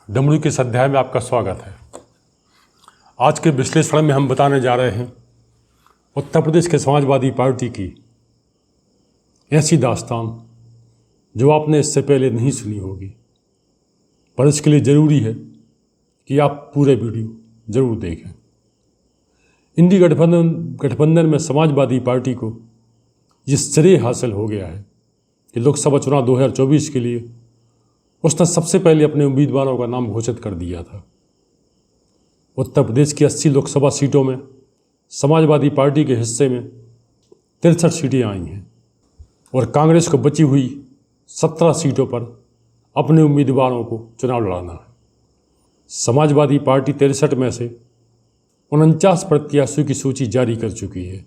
डमरू के इस अध्याय में आपका स्वागत है। आज के विश्लेषण में हम बताने जा रहे हैं उत्तर प्रदेश के समाजवादी पार्टी की ऐसी दास्तान जो आपने इससे पहले नहीं सुनी होगी, पर इसके लिए ज़रूरी है कि आप पूरे वीडियो ज़रूर देखें। इंडी गठबंधन में समाजवादी पार्टी को ये श्रेय हासिल हो गया है कि लोकसभा चुनाव 2024 के लिए उसने सबसे पहले अपने उम्मीदवारों का नाम घोषित कर दिया था। उत्तर प्रदेश की 80 लोकसभा सीटों में समाजवादी पार्टी के हिस्से में 63 सीटें आई हैं और कांग्रेस को बची हुई 17 सीटों पर अपने उम्मीदवारों को चुनाव लड़ाना है। समाजवादी पार्टी 63 में से 49 प्रत्याशियों की सूची जारी कर चुकी है,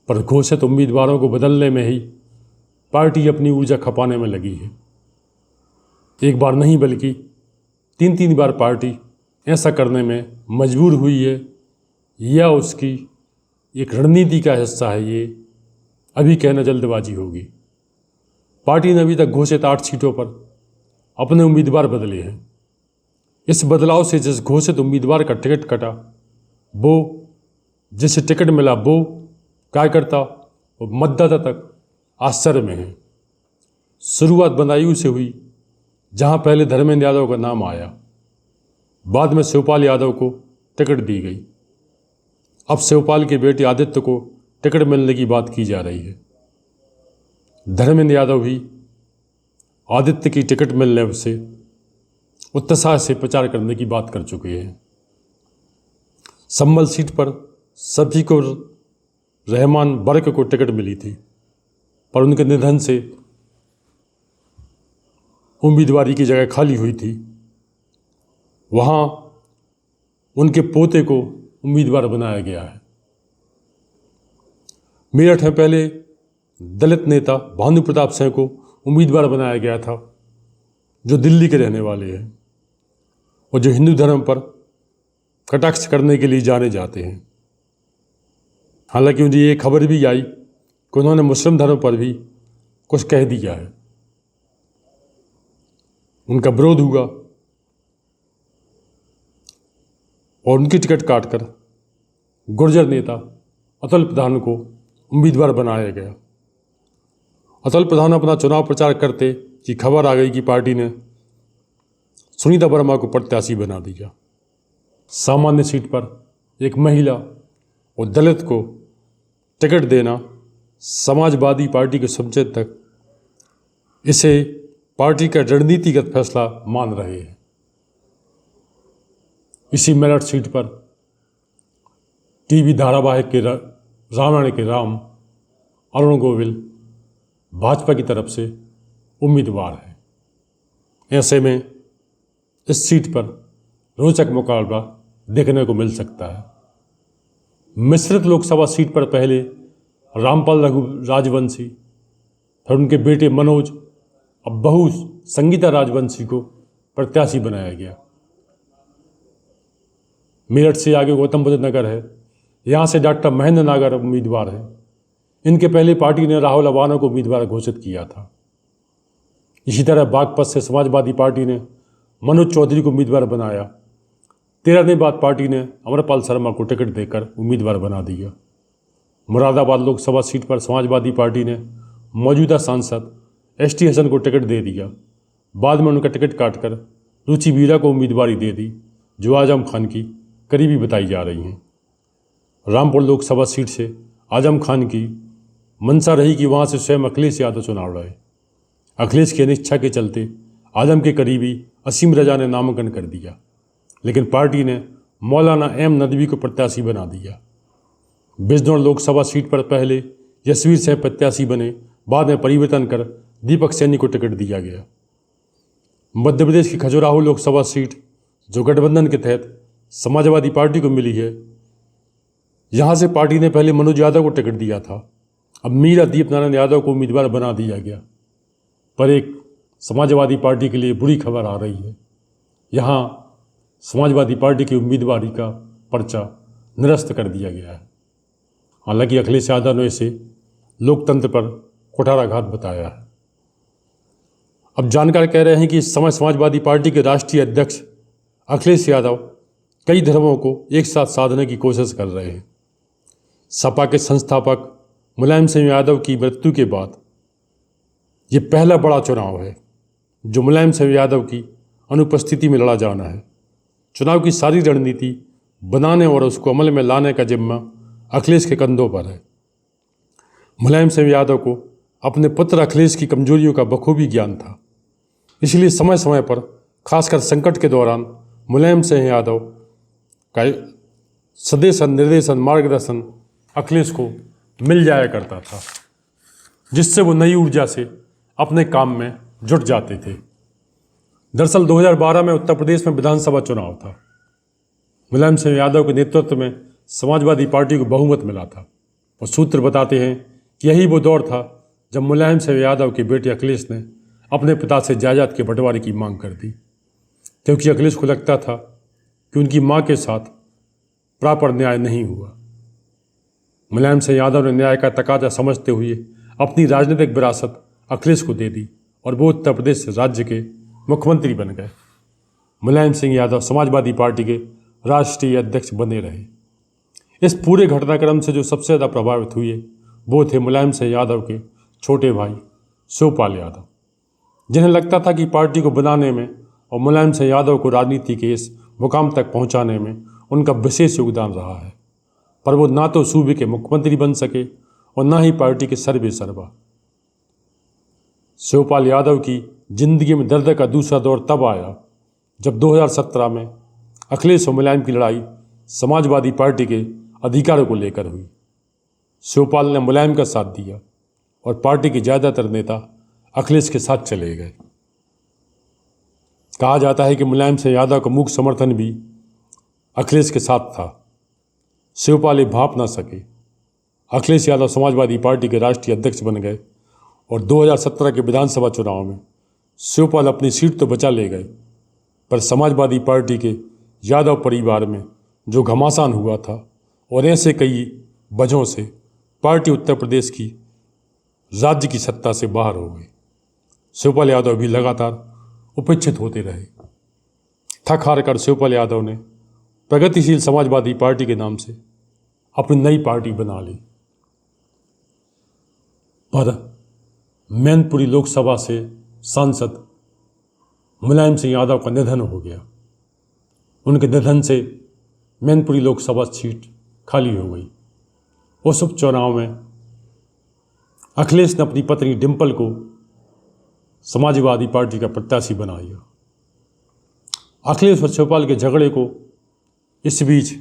पर घोषित उम्मीदवारों को बदलने में ही पार्टी अपनी ऊर्जा खपाने में लगी है। एक बार नहीं बल्कि 3 बार पार्टी ऐसा करने में मजबूर हुई है, या उसकी एक रणनीति का हिस्सा है। ये अभी कहना जल्दबाजी होगी। पार्टी ने अभी तक घोषित 8 सीटों पर अपने उम्मीदवार बदले हैं। इस बदलाव से जिस घोषित उम्मीदवार का टिकट कटा, वो जिसे टिकट मिला, वो कार्यकर्ता और मतदाता तक आश्चर्य में है। शुरुआत बदायूं से हुई, जहां पहले धर्मेंद्र यादव का नाम आया, बाद में शिवपाल यादव को टिकट दी गई। अब शिवपाल के बेटे आदित्य को टिकट मिलने की बात की जा रही है। धर्मेंद्र यादव भी आदित्य की टिकट मिलने से उत्साह से प्रचार करने की बात कर चुके हैं। संभल सीट पर सभी को रहमान वर्क को टिकट मिली थी, पर उनके निधन से उम्मीदवारी की जगह खाली हुई थी। वहाँ उनके पोते को उम्मीदवार बनाया गया है। मेरठ में पहले दलित नेता भानु प्रताप सिंह को उम्मीदवार बनाया गया था, जो दिल्ली के रहने वाले हैं और जो हिंदू धर्म पर कटाक्ष करने के लिए जाने जाते हैं। हालांकि मुझे ये खबर भी आई कि उन्होंने मुस्लिम धर्म पर भी कुछ कह दिया है। उनका विरोध हुआ और उनकी टिकट काटकर गुर्जर नेता अतुल प्रधान को उम्मीदवार बनाया गया। अतुल प्रधान अपना चुनाव प्रचार करते कि खबर आ गई कि पार्टी ने सुनीता वर्मा को प्रत्याशी बना दिया। सामान्य सीट पर एक महिला और दलित को टिकट देना समाजवादी पार्टी के सब्जेक्ट तक इसे पार्टी का रणनीतिगत फैसला मान रहे हैं। इसी मेरठ सीट पर टीवी धारावाहिक के रामायण के राम अरुण गोविल भाजपा की तरफ से उम्मीदवार हैं। ऐसे में इस सीट पर रोचक मुकाबला देखने को मिल सकता है। मिश्रित लोकसभा सीट पर पहले रामपाल राजवंशी, फिर उनके बेटे मनोज, अब बहू संगीता राजवंशी को प्रत्याशी बनाया गया। मेरठ से आगे गौतम बुद्ध नगर है, यहाँ से डॉक्टर महेंद्र नागर उम्मीदवार हैं। इनके पहले पार्टी ने राहुल अवाना को उम्मीदवार घोषित किया था। इसी तरह बागपत से समाजवादी पार्टी ने मनोज चौधरी को उम्मीदवार बनाया। 13 दिन बाद पार्टी ने अमरपाल शर्मा को टिकट देकर उम्मीदवार बना दिया। मुरादाबाद लोकसभा सीट पर समाजवादी पार्टी ने मौजूदा सांसद ST हसन को टिकट दे दिया। बाद में उनका टिकट काटकर रुचि वीरा को उम्मीदवारी दे दी, जो आजम खान की करीबी बताई जा रही हैं। रामपुर लोकसभा सीट से आजम खान की मंशा रही कि वहाँ से स्वयं अखिलेश यादव चुनाव लड़े। अखिलेश की अनिच्छा के चलते आजम के करीबी असीम रजा ने नामांकन कर दिया, लेकिन पार्टी ने मौलाना M नदवी को प्रत्याशी बना दिया। बिजनौर लोकसभा सीट पर पहले यशवीर सिंह प्रत्याशी बने, बाद में परिवर्तन कर दीपक सैनी को टिकट दिया गया। मध्य प्रदेश की खजुराहो लोकसभा सीट, जो गठबंधन के तहत समाजवादी पार्टी को मिली है, यहाँ से पार्टी ने पहले मनोज यादव को टिकट दिया था। अब मीरा दीपनारायण यादव को उम्मीदवार बना दिया गया, पर एक समाजवादी पार्टी के लिए बुरी खबर आ रही है। यहाँ समाजवादी पार्टी की उम्मीदवारी का पर्चा निरस्त कर दिया गया है। हालांकि अखिलेश यादव ने इसे लोकतंत्र पर कुठाराघात बताया है। अब जानकार कह रहे हैं कि इस समय समाजवादी पार्टी के राष्ट्रीय अध्यक्ष अखिलेश यादव कई धर्मों को एक साथ साधने की कोशिश कर रहे हैं। सपा के संस्थापक मुलायम सिंह यादव की मृत्यु के बाद ये पहला बड़ा चुनाव है जो मुलायम सिंह यादव की अनुपस्थिति में लड़ा जाना है। चुनाव की सारी रणनीति बनाने और उसको अमल में लाने का जिम्मा अखिलेश के कंधों पर है। मुलायम सिंह यादव को अपने पुत्र अखिलेश की कमजोरियों का बखूबी ज्ञान था, इसलिए समय समय पर खासकर संकट के दौरान मुलायम सिंह यादव का सदेशन निर्देशन मार्गदर्शन अखिलेश को मिल जाया करता था, जिससे वो नई ऊर्जा से अपने काम में जुट जाते थे। दरअसल 2012 में उत्तर प्रदेश में विधानसभा चुनाव था। मुलायम सिंह यादव के नेतृत्व में समाजवादी पार्टी को बहुमत मिला था और सूत्र बताते हैं कि यही वो दौर था जब मुलायम सिंह यादव के बेटे अखिलेश ने अपने पिता से जायदाद के बंटवारे की मांग कर दी, क्योंकि अखिलेश को लगता था कि उनकी मां के साथ प्रॉपर न्याय नहीं हुआ। मुलायम सिंह यादव ने न्याय का तकाजा समझते हुए अपनी राजनीतिक विरासत अखिलेश को दे दी और वो उत्तर प्रदेश राज्य के मुख्यमंत्री बन गए। मुलायम सिंह यादव समाजवादी पार्टी के राष्ट्रीय अध्यक्ष बने रहे। इस पूरे घटनाक्रम से जो सबसे ज़्यादा प्रभावित हुए वो थे मुलायम सिंह यादव के छोटे भाई शिवपाल यादव, जिन्हें लगता था कि पार्टी को बनाने में और मुलायम सिंह यादव को राजनीति के इस मुकाम तक पहुंचाने में उनका विशेष योगदान रहा है, पर वो ना तो सूबे के मुख्यमंत्री बन सके और ना ही पार्टी के सर्वे सर्वा। शिवपाल यादव की जिंदगी में दर्द का दूसरा दौर तब आया जब 2017 में अखिलेश और मुलायम की लड़ाई समाजवादी पार्टी के अधिकारों को लेकर हुई। शिवपाल ने मुलायम का साथ दिया और पार्टी के ज़्यादातर नेता अखिलेश के साथ चले गए। कहा जाता है कि मुलायम सिंह यादव का मुख्य समर्थन भी अखिलेश के साथ था। शिवपाल ये भाप ना सके। अखिलेश यादव समाजवादी पार्टी के राष्ट्रीय अध्यक्ष बन गए और 2017 के विधानसभा चुनाव में शिवपाल अपनी सीट तो बचा ले गए, पर समाजवादी पार्टी के यादव परिवार में जो घमासान हुआ था और ऐसे कई वजहों से पार्टी उत्तर प्रदेश की राज्य की सत्ता से बाहर हो गई। शिवपाल यादव भी लगातार उपेक्षित होते रहे। थक हार कर शिवपाल यादव ने प्रगतिशील समाजवादी पार्टी के नाम से अपनी नई पार्टी बना ली, पर मैनपुरी लोकसभा से सांसद मुलायम सिंह यादव का निधन हो गया। उनके निधन से मैनपुरी लोकसभा सीट खाली हो गई। उस उपचुनाव में अखिलेश ने अपनी पत्नी डिम्पल को समाजवादी पार्टी का प्रत्याशी बनाया। अखिलेश और शिवपाल के झगड़े को इस बीच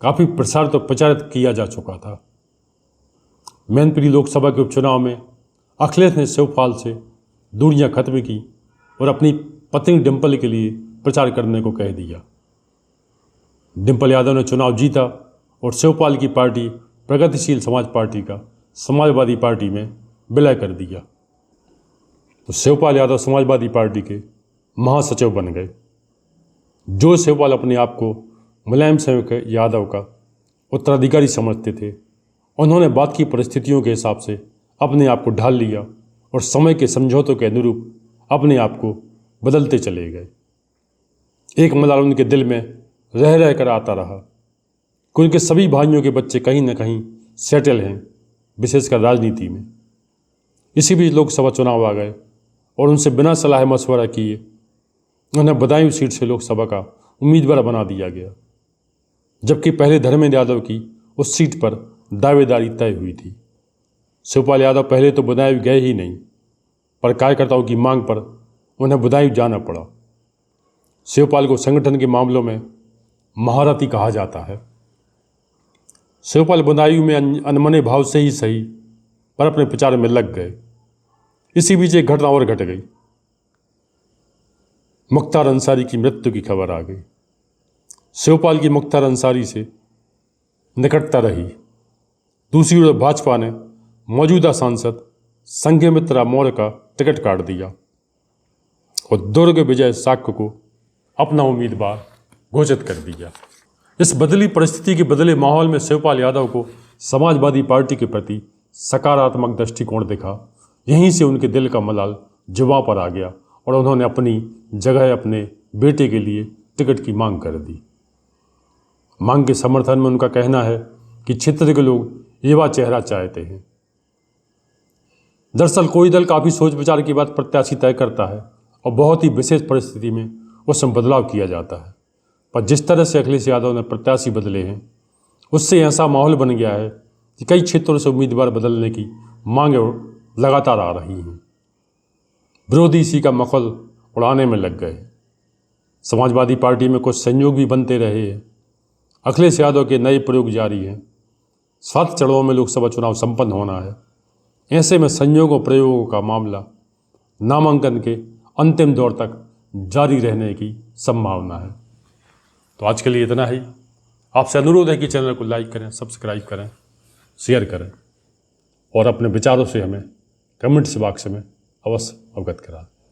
काफ़ी प्रसारित और प्रचारित किया जा चुका था। मैनपुरी लोकसभा के उपचुनाव में अखिलेश ने शिवपाल से दूरियां खत्म की और अपनी पत्नी डिम्पल के लिए प्रचार करने को कह दिया। डिम्पल यादव ने चुनाव जीता और शिवपाल की पार्टी प्रगतिशील समाज पार्टी का समाजवादी पार्टी में विलय कर दिया। तो शिवपाल यादव समाजवादी पार्टी के महासचिव बन गए। जो शिवपाल अपने आप को मुलायम सिंह यादव का उत्तराधिकारी समझते थे, उन्होंने बाद की परिस्थितियों के हिसाब से अपने आप को ढाल लिया और समय के समझौतों के अनुरूप अपने आप को बदलते चले गए। एक मलाल उनके दिल में रह रह कर आता रहा कि उनके सभी भाइयों के बच्चे कहीं न कहीं सेटल हैं, विशेषकर राजनीति में। इसी बीच लोकसभा चुनाव आ गए और उनसे बिना सलाह मशवरा किए उन्हें बदायूं सीट से लोकसभा का उम्मीदवार बना दिया गया, जबकि पहले धर्मेंद्र यादव की उस सीट पर दावेदारी तय हुई थी। शिवपाल यादव पहले तो बदायूं गए ही नहीं, पर कार्यकर्ताओं की मांग पर उन्हें बदायूं जाना पड़ा। शिवपाल को संगठन के मामलों में महारथी कहा जाता है। शिवपाल बदायूं में अनमने भाव से ही सही पर अपने प्रचार में लग गए। इसी बीच एक घटना और घट गई। मुख्तार अंसारी की मृत्यु की खबर आ गई। शिवपाल की मुख्तार अंसारी से निकटता रही। दूसरी ओर भाजपा ने मौजूदा सांसद संघमित्रा मौर्य का टिकट काट दिया और दुर्ग विजय साक्य को अपना उम्मीदवार घोषित कर दिया। इस बदली परिस्थिति के बदले माहौल में शिवपाल यादव को समाजवादी पार्टी के प्रति सकारात्मक दृष्टिकोण दिखा। यहीं से उनके दिल का मलाल जुबां पर आ गया और उन्होंने अपनी जगह अपने बेटे के लिए टिकट की मांग कर दी। मांग के समर्थन में उनका कहना है कि क्षेत्र के लोग युवा चेहरा चाहते हैं। दरअसल कोई दल काफ़ी सोच विचार के बाद प्रत्याशी तय करता है और बहुत ही विशेष परिस्थिति में उसमें बदलाव किया जाता है, पर जिस तरह से अखिलेश यादव ने प्रत्याशी बदले हैं उससे ऐसा माहौल बन गया है कि कई क्षेत्रों से उम्मीदवार बदलने की मांगें लगातार आ रही हैं। विरोधी इसी का मखौल उड़ाने में लग गए। समाजवादी पार्टी में कुछ संयोग भी बनते रहे हैं। अखिलेश यादव के नए प्रयोग जारी हैं। 7 चरणों में लोकसभा चुनाव संपन्न होना है। ऐसे में संयोगों प्रयोगों का मामला नामांकन के अंतिम दौर तक जारी रहने की संभावना है। तो आज के लिए इतना ही। आपसे अनुरोध है कि चैनल को लाइक करें, सब्सक्राइब करें, शेयर करें और अपने विचारों से हमें कमेंट्स बॉक्स में अवश्य अवगत कराएं।